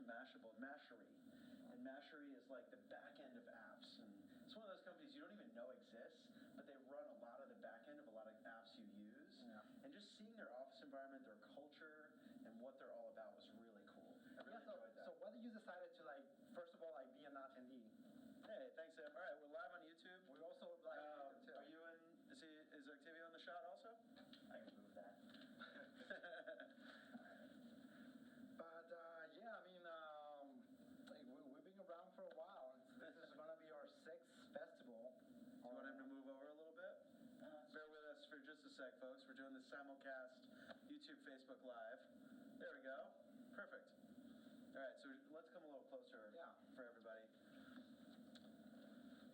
Mashable, Mashery. And Mashery is like the back end of apps. And it's one of those companies you don't even know exists, but they run a lot of the back end of a lot of apps you use. Yeah. And just seeing their office environment, their culture, and what they're all about was really cool. I really enjoyed that. So what did you decide to like, first of all, like be an attendee? Hey, thanks, Sam. All right, we're live on YouTube. We also live on YouTube too. Are you in, is Octavio in the shot also? I can move that. But yeah, I mean, like we've been around for a while. This is going to be our 6th festival. Do you want him to move over a little bit? Bear with us for just a sec, folks. We're doing this simulcast YouTube, Facebook Live. There we go. Perfect. All right, so let's come a little closer for everybody.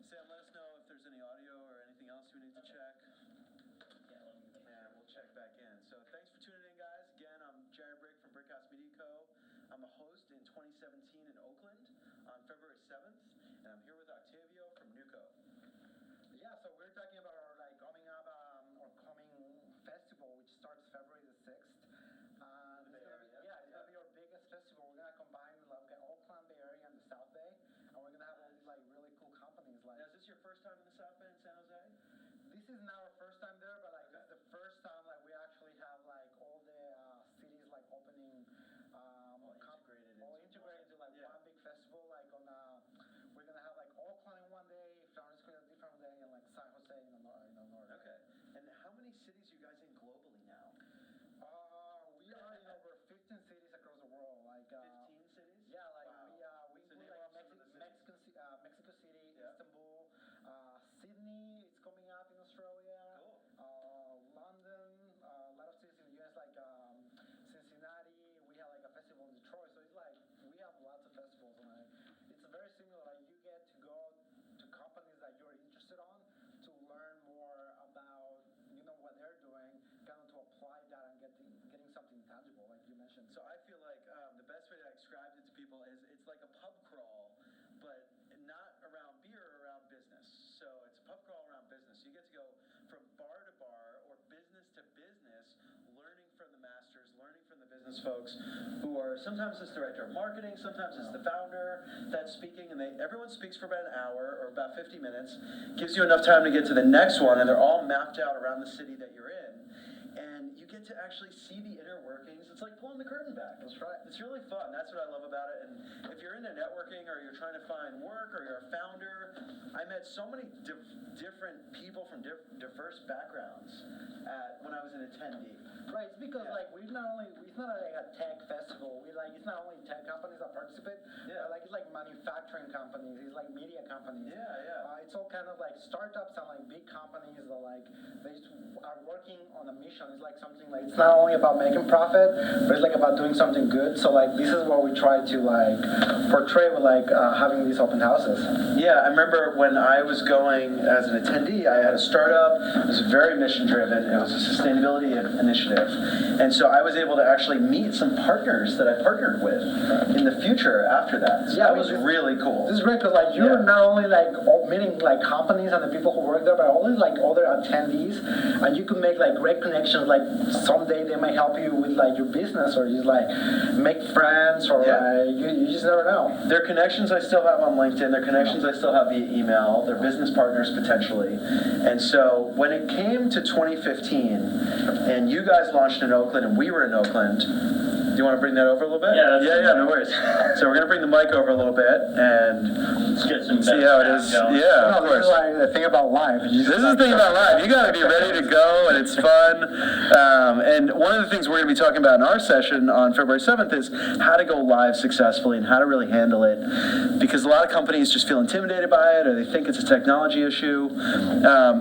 Sam, let us know if there's any audio or anything else we need to check. And we'll check back in. So thanks for tuning in, guys. Again, I'm Jared Brick from Brickhouse Media Co. I'm a host in 2017 in Oakland on February 7th, and I'm here with Octavio from NewCo. Yeah, so we're talking about our like coming up our coming festival, which starts February the 6th. It's gonna be our biggest festival. We're gonna combine like Oakland, Bay Area, and the South Bay, and we're gonna have all these like really cool companies. Like, now, is this your first time in the South Bay in San Jose? This is not our first time there, but like this is the first time like we actually have like all the cities like opening, all integrated into like one big festival. Like on we're gonna have like Oakland in one day, San Francisco a different day, and like San Jose in the north. Okay. And how many cities are you guys in globally now? We are in over 15 cities across the world. Like 15 cities? Yeah, like wow. we include like Mexico City, Istanbul, Sydney. It's coming up in Australia. Cool. London, a lot of cities in the US like Cincinnati. We have like a festival in Detroit. So it's like we have lots of festivals, and it's very similar. Like you get to go to companies that you're interested on to learn more about what they're doing, kind of to apply that and getting something tangible, like you mentioned. So I feel like the best way to describe it to people is it's like a pub crawl, but not around beer or around business. So it's a pub crawl around business. You get to go from bar to bar or business to business, learning from the masters, learning from the business folks who are, sometimes it's the director of marketing, sometimes it's the founder that's speaking, and everyone speaks for about an hour or about 50 minutes, gives you enough time to get to the next one, and they're all mapped out around the city that you're in. And you get to actually see the inner workings. It's like pulling the curtain back. That's right. It's really fun. That's what I love about it. And if you're into networking or you're trying to find work or you're a founder, I met so many different people from diverse backgrounds when I was an attendee. Right. It's because like it's not like a tech festival. It's not only tech companies that participate. Yeah. It's like manufacturing companies. It's like media companies. Yeah. It's all kind of like startups and like big companies that like they are working on a mission. It's like something like it's not only about making profit, but it's like about doing something good. So like this is what we try to like portray with like having these open houses. Yeah, I remember when I was going as an attendee, I had a startup. It was very mission driven. It was a sustainability initiative, and so I was able to actually meet some partners that I partnered with in the future after that. So that was really cool. This is great because like you're not only like meeting like companies and the people who work there, but also like other attendees, and you can make like great connections. Like someday they might help you with like your business, or just like make friends, or you just never know. Their connections I still have on LinkedIn. Their connections I still have via email. They're business partners potentially. And so when it came to 2015, and you guys launched in Oakland, and we were in Oakland. Do you want to bring that over a little bit? Yeah, no worries. So we're going to bring the mic over a little bit and let's get some see how it is. Going. Yeah, of course. This is like the thing about live. This is the thing about live. You got to be ready to go, and it's fun. And one of the things we're going to be talking about in our session on February 7th is how to go live successfully and how to really handle it. Because a lot of companies just feel intimidated by it, or they think it's a technology issue.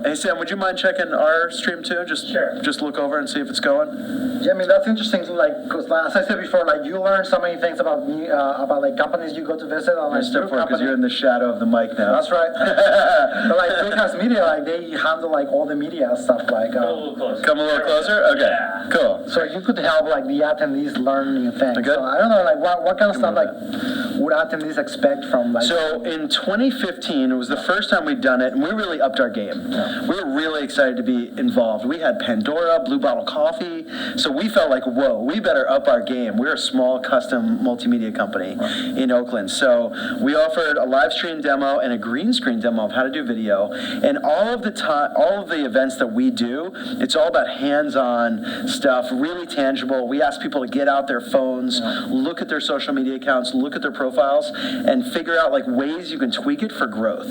Hey, Sam, would you mind checking our stream too? Just look over and see if it's going. Yeah, I mean, that's interesting. Like, because as I said before, like you learn so many things about me, about like companies you go to visit. And, like, step forward because you're in the shadow of the mic now. That's right. But like Brickhouse Media, like they handle like all the media stuff. Like come a little closer. Okay, yeah. Cool. So you could help like the attendees learn new things. Good. So I don't know, like what kind of stuff like would attendees expect from like? So in 2015, it was the first time we'd done it, and we really upped our game. Yeah. We were really excited to be involved. We had Pandora, Blue Bottle Coffee, so we felt like, whoa, we better up our game. We're a small custom multimedia company in Oakland. So we offered a live stream demo and a green screen demo of how to do video. And all of the events that we do, it's all about hands-on stuff, really tangible. We ask people to get out their phones, look at their social media accounts, look at their profiles, and figure out like ways you can tweak it for growth,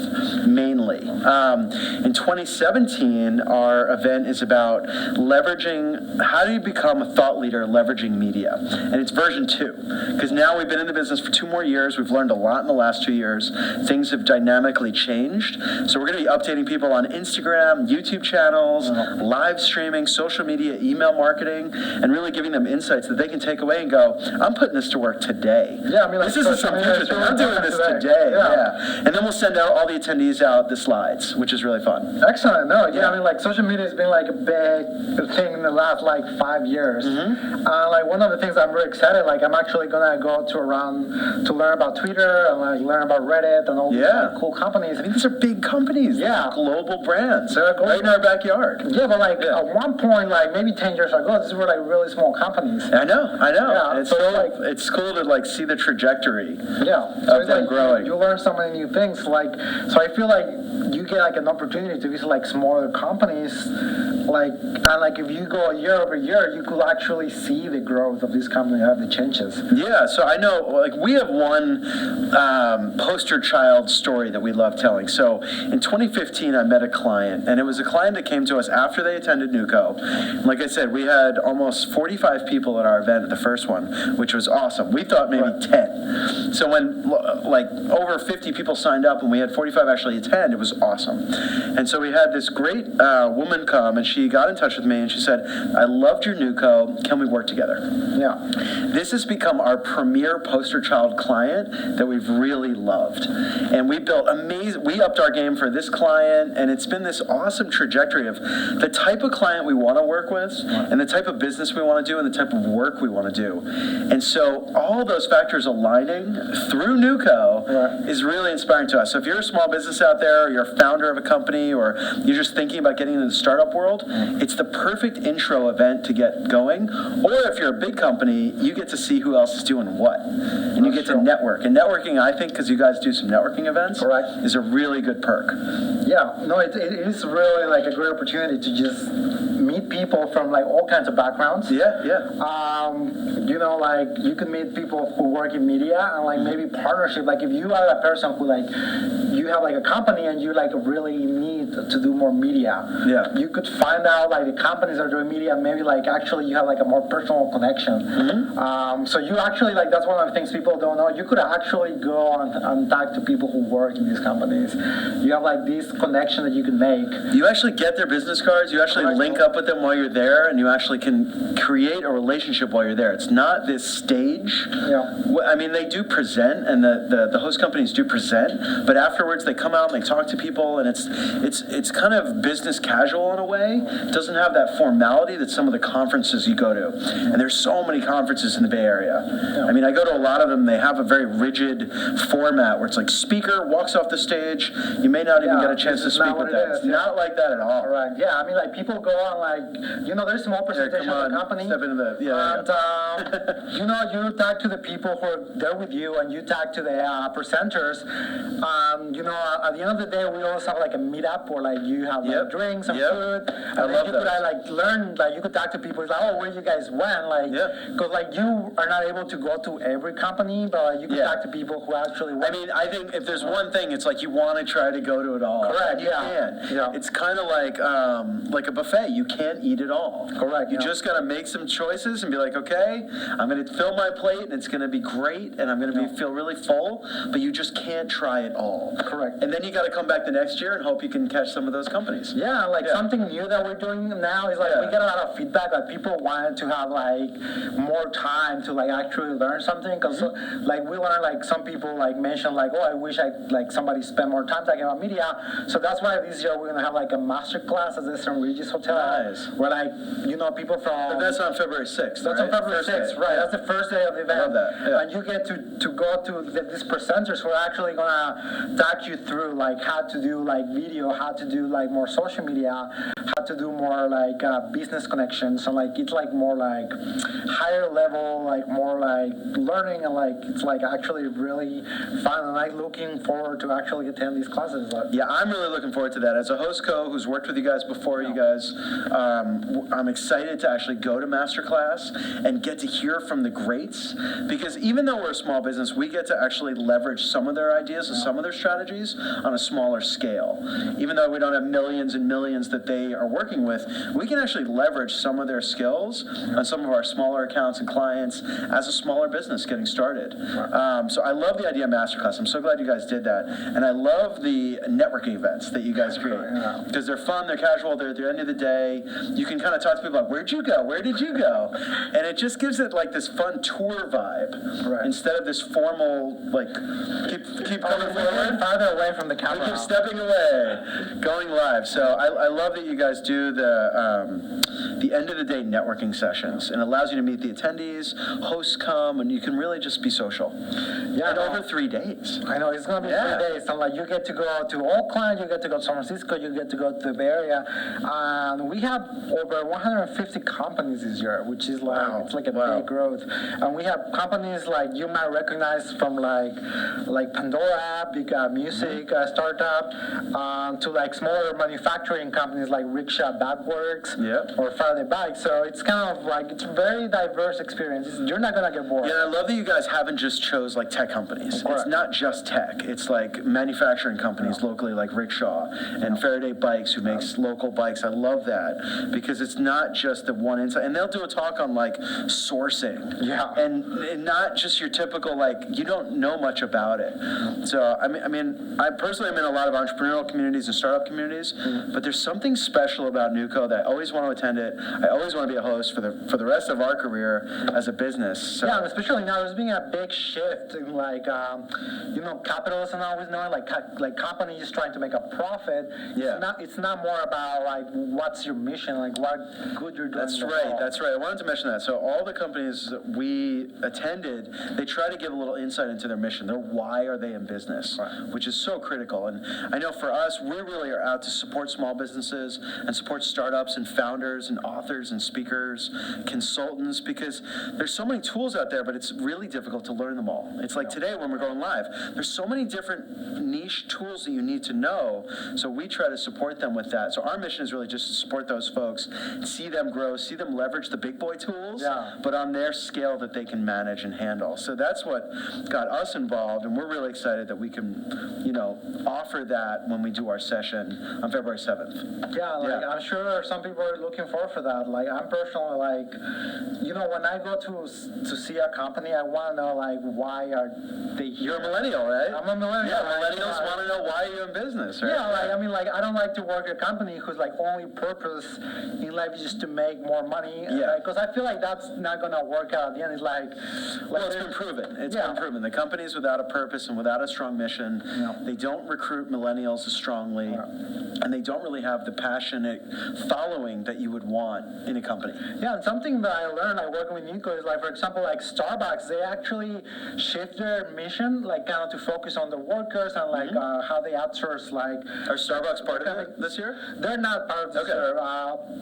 mainly. In 2017, our event is about leveraging, how do you become a thought leader leveraging media? And it's version 2, because now we've been in the business for 2 more years. We've learned a lot in the last 2 years. Things have dynamically changed. So we're going to be updating people on Instagram, YouTube channels, live streaming, social media, email marketing, and really giving them insights that they can take away and go, I'm putting this to work today. Yeah, I mean, like, this isn't some future thing. I'm doing this today. Yeah. And then we'll send out all the attendees out the slides, which is really fun. Excellent. No, yeah, I mean, like, social media has been like a big thing in the last like 5 years. Like, one of the things I'm really excited, like, I'm actually gonna go to around to learn about Twitter and like learn about Reddit and all these like, cool companies. I mean, these are big companies. Yeah, global brands. They're right in our backyard. Yeah, but like at one point, like maybe 10 years ago, these were like really small companies. I know. Yeah, it's so cool. like, it's cool to like see the trajectory. Yeah, so of them like, growing. You learn so many new things. Like, so I feel like you get like an opportunity to visit like smaller companies. Like, and like if you go year over year, you could actually see the growth of this company, have the changes. Yeah, so I know, like, we have one poster child story that we love telling. So in 2015, I met a client, and it was a client that came to us after they attended NewCo. Like I said, we had almost 45 people at our event at the first one, which was awesome. We thought maybe 10. So when like over 50 people signed up and we had 45 actually attend, it was awesome. And so we had this great woman come, and she got in touch with me and she said, I loved your NewCo, can we work together? Yeah. This has become our premier poster child client that we've really loved. And we built we upped our game for this client, and it's been this awesome trajectory of the type of client we want to work with and the type of business we want to do and the type of work we want to do. And so all those factors aligning through NewCo is really inspiring to us. So if you're a small business out there, or you're a founder of a company, or you're just thinking about getting into the startup world, it's the perfect intro event to get going. Or if you're a big company, you get to see who else is doing what. And you get to network. And networking, I think, because you guys do some networking events, is a really good perk. Yeah, no, it is really like a great opportunity to just meet people from like all kinds of backgrounds. Yeah. You know, like you can meet people who work in media and like maybe partnership. Like if you are a person who like, you have like a company and you like really need to do more media. Yeah. You could find out like the companies are doing media and maybe like actually you have like a more personal connection. So you actually like, that's one of the things people don't know. You could actually go and talk to people who work in these companies. You have like this connection that you can make. You actually get their business cards. You actually link up with them while you're there, and you actually can create a relationship while you're there. It's not this stage. Yeah. I mean, they do present, and the host companies do present, but afterwards they come out and they talk to people, and it's kind of business casual in a way. It doesn't have that formality that some of the conferences you go to. And there's so many conferences in the Bay Area. Yeah. I mean, I go to a lot of them. They have a very rigid format where it's like speaker walks off the stage. You may not even get a chance to speak with them. It's not like that at all. Right. Yeah. I mean, like people go on like, you know, there's small presentation of the company. Step into the, and you know, you talk to the people who are there with you, and you talk to the presenters. You know, at the end of the day, we always have like a meetup where like you have like drinks and food, and then you could like learn, like you could talk to people. It's like, oh, where you guys went, like, because like you are not able to go to every company, but like, you can talk to people who actually went. I mean, I think if there's one thing, it's like you want to try to go to it all. Correct. You can. Yeah. It's kind of like a buffet. You can't eat it all. Correct. You just got to make some choices and be like, okay, I'm going to fill my plate and it's going to be great and I'm going to feel really full, but you just can't try it all. Correct. And then you got to come back the next year and hope you can catch some of those companies. Yeah, like something new that we're doing now is like we get a lot of feedback that people wanted to have like more time to like actually learn something, because like we learned like some people like mentioned like, oh, I wish I like somebody spent more time talking about media. So that's why this year we're gonna have like a master class at the St. Regis Hotel. Nice. where like, people from... But that's on February 6th, That's right? on February 6th, right. That's the first day of the event. I love that, yeah. And you get to go to these presenters who are actually going to talk you through, like, how to do, like, video, how to do, like, more social media, how to do more, like, business connections. And, like, it's, like, more, like, higher level, like, more, like, learning. And, like, it's, like, actually really fun. And I'm looking forward to actually attend these classes. Yeah, I'm really looking forward to that. As a host co who's worked with you guys before, you guys, I'm excited to actually go to Masterclass and get to hear from the greats, because even though we're a small business, we get to actually leverage some of their ideas and some of their strategies on a smaller scale. Even though we don't have millions and millions that they are working with, we can actually leverage some of their skills on some of our smaller accounts and clients as a smaller business getting started. So I love the idea of Masterclass. I'm so glad you guys did that. And I love the networking events that you guys create, because they're fun, they're casual, they're at the end of the day. You can kind of talk to people like, where'd you go? Where did you go? And it just gives it like this fun tour vibe, instead of this formal, like, keep coming forward. Farther away from the camera. Keep stepping away, going live. So I love that you guys do the end of the day networking sessions, and it allows you to meet the attendees, hosts come, and you can really just be social. Yeah, and over 3 days. I know, it's going to be 3 days. And like, you get to go to Oakland, you get to go to San Francisco, you get to go to the Bay Area. And we have over 150 companies this year, which is like, it's like a big growth. And we have companies like you might recognize from like Pandora, big music startup, to like smaller manufacturing companies like Rickshaw Backworks or Faraday Bike. So it's kind of like, it's a very diverse experience. You're not going to get bored. Yeah, I love that you guys haven't just chose like tech companies. It's not just tech. It's like manufacturing companies locally like Rickshaw and Faraday Bikes, who makes local bikes. I love that, because it's not just the one insight. And they'll do a talk on like sourcing. And not just your typical, like, you don't know much about it. So, I personally am in a lot of entrepreneurial communities and startup communities, but there's something special about NewCo that I always want to attend it. I always want to be a host for the rest of our career as a business. So. Yeah, especially now there's been a big shift in like, capitalism always knowing like companies trying to make a profit. It's not more about like what's your mission, like what good you're doing. That's right. I wanted to mention that. So all the companies that we attended, they try to give a little insight into their mission. Why are they in business, which is so critical. And I know for us, we really are out to support small businesses and support startups and founders and authors and speakers, consultants, because there's so many tools out there, but it's really difficult to learn them all. It's like today when we're going live, there's so many different niche tools that you need to know. So we try to support them with that. So our mission is really just to support those folks, see them grow, see them leverage the big boy tools, but on their scale that they can manage and handle. So that's what got us involved, and we're really excited that we can, offer that when we do our session on February 7th. I'm sure some people are looking forward for that. Like, I'm personally like, when I go to see a company, I want to know like why are they here. You're a millennial, right? I'm a millennial. Yeah, millennials want to know why you're in business, right? Yeah, I don't like to work at a company whose like only purpose in life is just to make more money. Because I feel like that's not gonna work out. At the end, it's like well, it's been proven. It's been proven. The companies without a purpose and without a strong mission, they don't recruit millennials as strongly, and they don't really have the passionate following that you would want in a company. Yeah, and something that I learned, like working with NewCo, is like, for example, like Starbucks, they actually shift their mission, like kind of to focus on the workers and like how they outsource. Like, are Starbucks part of it this year? They're not part of this year,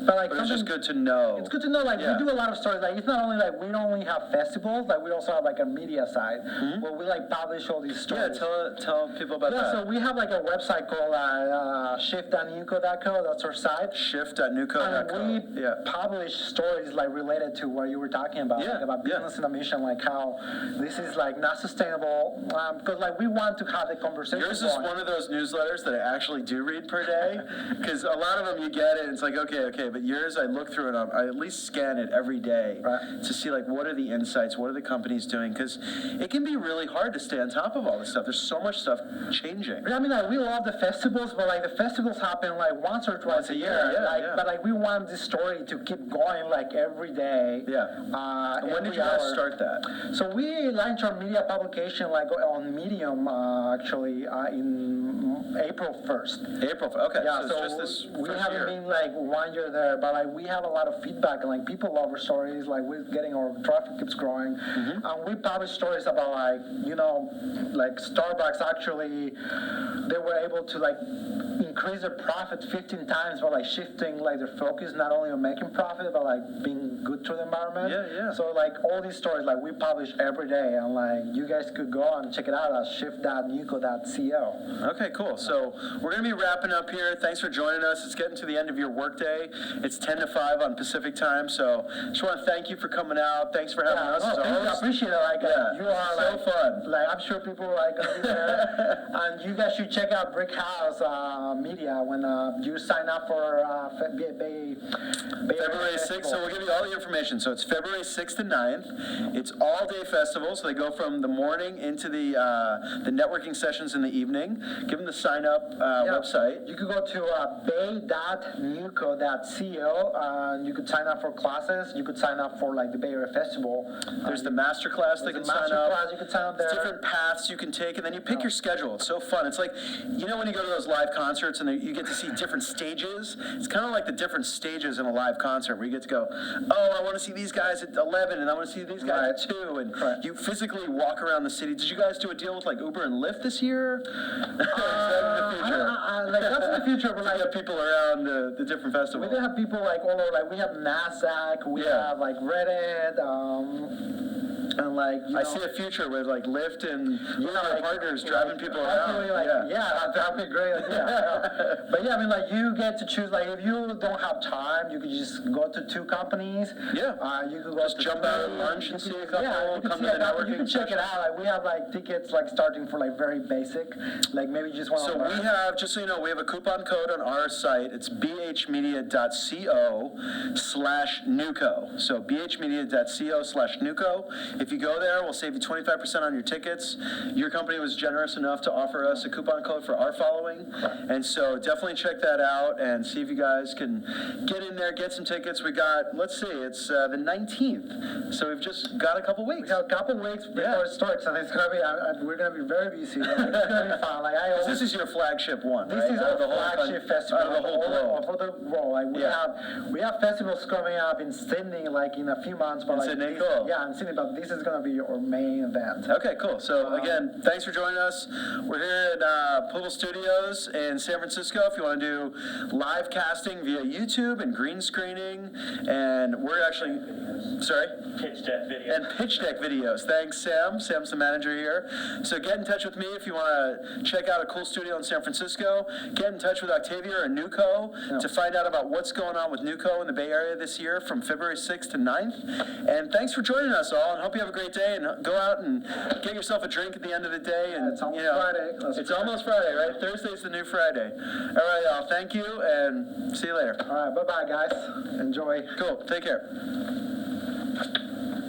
but like, it's just good to know. It's good to know. Like, we do a lot of stories. Like, it's not only like we don't only have festivals, like we also have like a media side where we like publish all these stories. Yeah, tell people about that. So we have like a website called shift.newco.co. That's our site. Shift.newco.co. And we publish stories like related to what you were talking about, like about business and a mission, like how this is like not sustainable. Because like we want to have the conversation. Yours is one of those newsletters that I actually do read per day, because a lot of them you get it and it's like okay, but yours I look through it, I at least scan it every day to see like what are the insights, what are the companies doing, because it can be really hard to stay on top of all this stuff. There's so much stuff changing. I mean, like, we love the festivals, but like the festivals happen like once or twice a year. But like we want this story story to keep going like every day. Yeah. And when did you guys start that? So we launched our media publication like on Medium actually in April 1st. April. Okay. Yeah, so it's just this we first haven't year. been like 1 year there, but like we have a lot of feedback and like people love our stories. Like we're getting our traffic keeps growing, and we publish stories about like like Starbucks actually they were able to like increase their profit 15 times by like shifting like their focus not only on making profit but like being good to the environment. Yeah. So like all these stories like we publish every day, and like you guys could go and check it out at shift.newco.co. Okay, cool. So we're going to be wrapping up here. Thanks for joining us. It's getting to the end of your workday. It's 10 to 5 on Pacific time. So just want to thank you for coming out. Thanks for having us. I appreciate it. Like you are so like, fun. Like I'm sure people are like gonna be there, and you guys should check out Brick House Media when you sign up for February February 6th, so we'll give you all the information. So it's February 6th to 9th. It's all-day festival, so they go from the morning into the networking sessions in the evening. Give them the sign-up website. You could go to bay.newco.co, and you could sign up for classes. You could sign up for like the Bay Area Festival. There's the master class they can sign up. You can sign up there. There's different paths you can take, and then you pick your schedule. It's so fun. It's like, when you go to those live concerts and you get to see different stages. It's kind of like the different stages in a live concert where you get to go, oh, I want to see these guys at 11, and I want to see these guys at 2, and you physically walk around the city. Did you guys do a deal with like Uber and Lyft this year? That's in the future. Like that's in the future, but like have people around the different festivals. We do have people like all over. Like we have NASDAQ, we have like Reddit, and like I see a future with like Lyft and like, partners driving people around. Like, that'd be a great idea. But I mean, like you get to choose. Like if you don't have time, you could just go to 2 companies. Yeah. You could go just jump out at lunch and see a couple. Come to the networking. You can check it out. Like we have like tickets like starting for like very basic. Like maybe just one. So we have, just so you know, we have a coupon code on our site. It's bhmedia.co/NewCo. So bhmedia.co/NewCo. If you go there, we'll save you 25% on your tickets. Your company was generous enough to offer us a coupon code for our following. And so definitely check that out and see if you guys can get in there, get some tickets. We got, let's see, it's the 19th. So we've just got a couple weeks. We got a couple weeks before it starts, and it's going to be, we're going to be very busy. It's going to be fun. Like, this is your flagship one, This right? is our flagship festival. Out of the whole globe. For the world. Like we have festivals coming up in Sydney, like in a few months. But in Sydney, cool. Yeah, in Sydney, but this is going to be our main event. Okay, cool. So again, thanks for joining us. We're here at Pubble Studios in San Francisco. If you want to do live casting via YouTube and green screening, and we're actually, pitch deck videos. And pitch deck videos. Thanks, Sam. Sam's the manager here. So get in touch with me if you want to check out a cool studio in San Francisco. Get in touch with Octavia or NewCo to find out about what's going on with NewCo in the Bay Area this year from February 6th to 9th. And thanks for joining us all, and hope you have a great day, and go out and get yourself a drink at the end of the day. And it's almost Friday. It's almost Friday, right? Thursday's the new Friday. All right, y'all. Thank you, and see you later. All right, bye-bye, guys. Enjoy. Cool. Take care.